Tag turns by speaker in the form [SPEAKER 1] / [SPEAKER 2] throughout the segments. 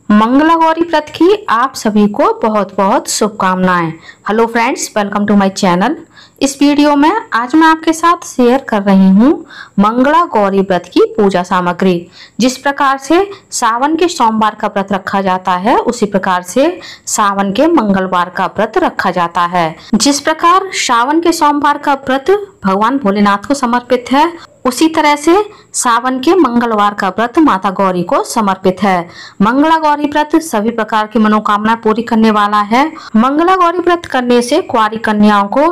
[SPEAKER 1] मंगला गौरी व्रत की आप सभी को बहुत बहुत शुभकामनाएं। Hello friends, welcome to my channel. इस वीडियो में आज मैं आपके साथ शेयर कर रही हूँ मंगला गौरी व्रत की पूजा सामग्री। जिस प्रकार से सावन के सोमवार का व्रत रखा जाता है, उसी प्रकार से सावन के मंगलवार का व्रत रखा जाता है। जिस प्रकार सावन के सोमवार का व्रत भगवान भोलेनाथ को समर्पित है, उसी तरह से सावन के मंगलवार का व्रत माता गौरी को समर्पित है। मंगला गौरी व्रत सभी प्रकार की मनोकामना पूरी करने वाला है। मंगला गौरी व्रत करने से कुंवारी कन्याओं को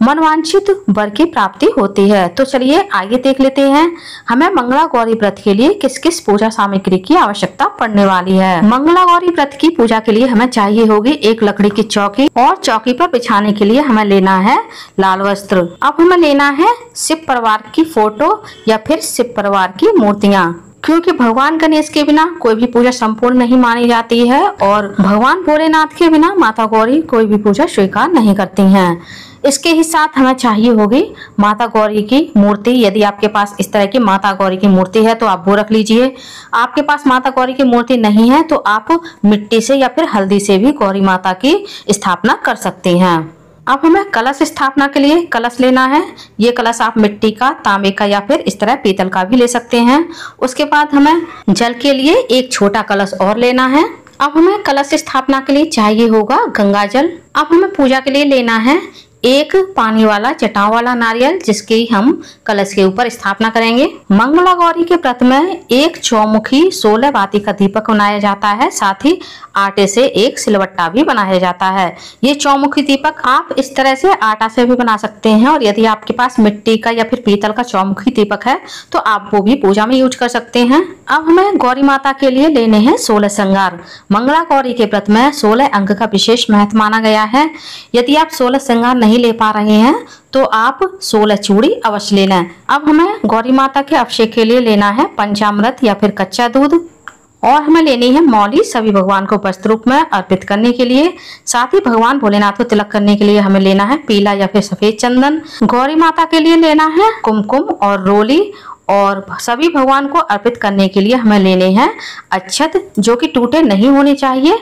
[SPEAKER 1] मनवांछित वर की प्राप्ति होती है। तो चलिए आगे देख लेते हैं हमें मंगला गौरी व्रत के लिए किस किस पूजा सामग्री की आवश्यकता पड़ने वाली है। मंगला गौरी व्रत की पूजा के लिए हमें चाहिए होगी एक लकड़ी की चौकी, और चौकी पर बिछाने के लिए हमें लेना है लाल वस्त्र। अब हमें लेना है शिव परिवार की फोटो या फिर शिव परिवार की मूर्तियाँ, क्योंकि भगवान गणेश के बिना कोई भी पूजा संपूर्ण नहीं मानी जाती है और भगवान भोलेनाथ के बिना माता गौरी कोई भी पूजा स्वीकार नहीं करती हैं। इसके ही साथ हमें चाहिए होगी माता गौरी की मूर्ति। यदि आपके पास इस तरह की माता गौरी की मूर्ति है तो आप वो रख लीजिए। आपके पास माता गौरी की मूर्ति नहीं है तो आप मिट्टी से या फिर हल्दी से भी गौरी माता की स्थापना कर सकते हैं। अब हमें कलश स्थापना के लिए कलश लेना है। ये कलश आप मिट्टी का, तांबे का या फिर इस तरह पीतल का भी ले सकते हैं। उसके बाद हमें जल के लिए एक छोटा कलश और लेना है। अब हमें कलश स्थापना के लिए चाहिए होगा गंगा जल। अब हमें पूजा के लिए लेना है एक पानी वाला जटाओं वाला नारियल, जिसकी हम कलश के ऊपर स्थापना करेंगे। मंगला गौरी के व्रत में एक चौमुखी 16 बाती का दीपक बनाया जाता है। साथ ही आटे से एक सिलवट्टा भी बनाया जाता है। ये चौमुखी दीपक आप इस तरह से आटा से भी बना सकते हैं, और यदि आपके पास मिट्टी का या फिर पीतल का चौमुखी दीपक है तो आप वो भी पूजा में यूज कर सकते हैं। अब हमें गौरी माता के लिए लेने हैं 16 श्रृंगार। मंगला गौरी के व्रत में 16 अंक का विशेष महत्व माना गया है। यदि आप 16 श्रृंगार नहीं ले पा रहे हैं तो आप 16 चूड़ी अवश्य ले लें। अब हमें गौरी माता के अभिषेक के लिए लेना है पंचामृत या फिर कच्चा दूध, और हमें लेनी है मौली, सभी भगवान को वस्त्र रूप में अर्पित करने के लिए। साथ ही भगवान भोलेनाथ को तिलक करने के लिए हमें लेना है पीला या फिर सफेद चंदन। गौरी माता के लिए लेना है कुमकुम और रोली, और सभी भगवान को अर्पित करने के लिए हमें लेने हैं अक्षत, जो कि टूटे नहीं होने चाहिए।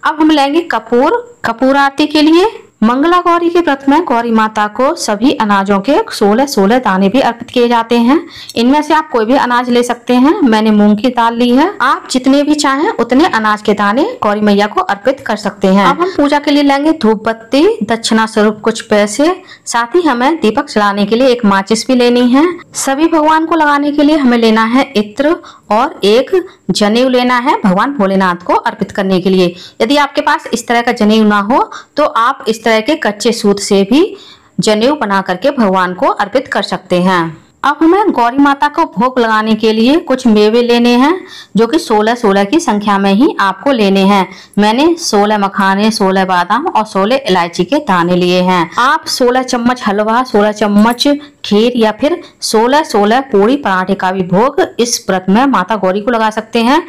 [SPEAKER 1] अब हम लेंगे कपूर आरती के लिए। मंगला गौरी के व्रत में गौरी माता को सभी अनाजों के 16 दाने भी अर्पित किए जाते हैं। इनमें से आप कोई भी अनाज ले सकते हैं। मैंने मूंग की दाल ली है। आप जितने भी चाहें उतने अनाज के दाने गौरी मैया को अर्पित कर सकते हैं। अब हम पूजा के लिए लेंगे धूप बत्ती, दक्षिणा स्वरूप कुछ पैसे। साथ ही हमें दीपक जलाने के लिए एक माचिस भी लेनी है। सभी भगवान को लगाने के लिए हमें लेना है इत्र, और एक जनेऊ लेना है भगवान भोलेनाथ को अर्पित करने के लिए। यदि आपके पास इस तरह का जनेऊ ना हो तो आप इस तरह के कच्चे सूत से भी जनेऊ बना करके भगवान को अर्पित कर सकते हैं। अब हमें गौरी माता को भोग लगाने के लिए कुछ मेवे लेने हैं, जो कि 16 की संख्या में ही आपको लेने हैं। मैंने 16 मखाने, 16 बादाम और 16 इलायची के दाने लिए हैं। आप 16 चम्मच हलवा, 16 चम्मच खीर या फिर 16 पूरी पराठे का भी भोग इस व्रत में माता गौरी को लगा सकते हैं।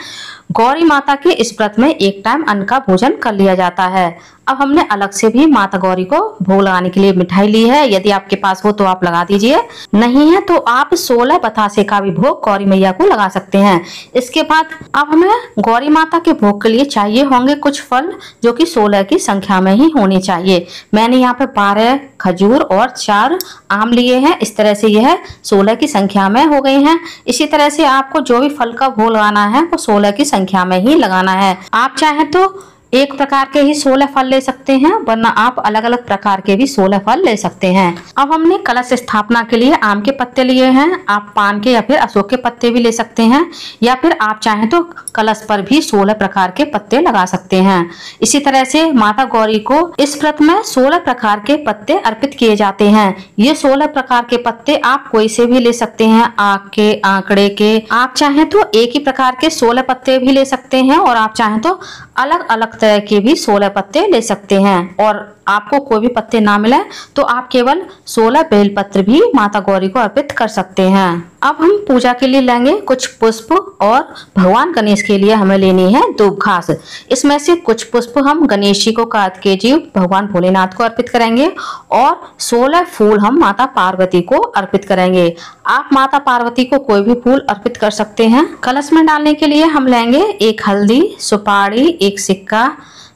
[SPEAKER 1] गौरी माता के इस व्रत में एक टाइम अन्न का भोजन कर लिया जाता है। अब हमने अलग से भी माता गौरी को भोग लगाने के लिए मिठाई ली है। यदि आपके पास हो तो आप लगा दीजिए, नहीं है तो आप 16 बतासे का भी भोग गौरी मैया को लगा सकते हैं। इसके बाद अब हमें गौरी माता के भोग के लिए चाहिए होंगे कुछ फल, जो कि 16 की संख्या में ही होनी चाहिए। मैंने यहाँ पे 12 खजूर और 4 आम लिए हैं। इस तरह से यह 16 की संख्या में हो गए हैं। इसी तरह से आपको जो भी फल का भोग लगाना है वो 16 की संख्या में ही लगाना है। आप चाहें तो एक प्रकार के ही 16 फल ले सकते हैं, वरना आप अलग अलग प्रकार के भी 16 फल ले सकते हैं। अब हमने कलश स्थापना के लिए आम के पत्ते लिए हैं। आप पान के या फिर अशोक के पत्ते भी ले सकते हैं, या फिर आप चाहें तो कलश पर भी 16 प्रकार के पत्ते लगा सकते हैं। इसी तरह से माता गौरी को इस व्रत में 16 प्रकार के पत्ते अर्पित किए जाते हैं। ये 16 प्रकार के पत्ते आप कोई से भी ले सकते हैं, आक के, आंकड़े के। आप चाहें तो एक ही प्रकार के 16 पत्ते भी ले सकते हैं, और आप चाहें तो अलग अलग तरह के भी 16 पत्ते ले सकते हैं। और आपको कोई भी पत्ते ना मिले तो आप केवल 16 बेलपत्र भी माता गौरी को अर्पित कर सकते हैं। अब हम पूजा के लिए लेंगे कुछ पुष्प और भगवान गणेश के लिए हमें लेनी है दूब घास। इसमें से कुछ पुष्प हम गणेश जी को कार्तिकेय जी भगवान भोलेनाथ को अर्पित करेंगे और 16 फूल हम माता पार्वती को अर्पित करेंगे। आप माता पार्वती को कोई भी फूल अर्पित कर सकते हैं। कलश में डालने के लिए हम लेंगे एक हल्दी, सुपारी, एक सिक्का,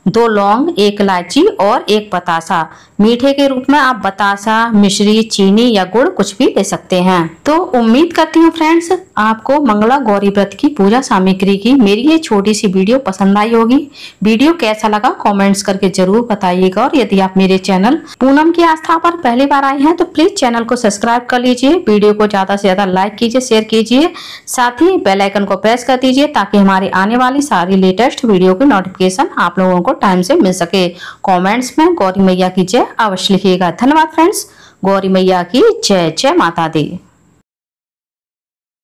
[SPEAKER 1] 2 लौंग, 1 इलायची और 1 बतासा। मीठे के रूप में आप बतासा, मिश्री, चीनी या गुड़ कुछ भी ले सकते हैं। तो उम्मीद करती हूँ फ्रेंड्स आपको मंगला गौरी व्रत की पूजा सामग्री की मेरी ये छोटी सी वीडियो पसंद आई होगी। वीडियो कैसा लगा कमेंट्स करके जरूर बताइएगा और यदि आप मेरे चैनल पूनम की आस्था पर पहली बार आए हैं तो प्लीज चैनल को सब्सक्राइब कर लीजिए। वीडियो को ज्यादा से ज्यादा लाइक कीजिए, शेयर कीजिए, साथ ही बेल आइकन को प्रेस कर दीजिए ताकि हमारी आने वाली सारी लेटेस्ट वीडियो की नोटिफिकेशन आप लोगों को टाइम से मिल सके। कमेंट्स में गौरी मैया की जय अवश्य लिखिएगा। धन्यवाद फ्रेंड्स। गौरी मैया की जय। जय माता दी।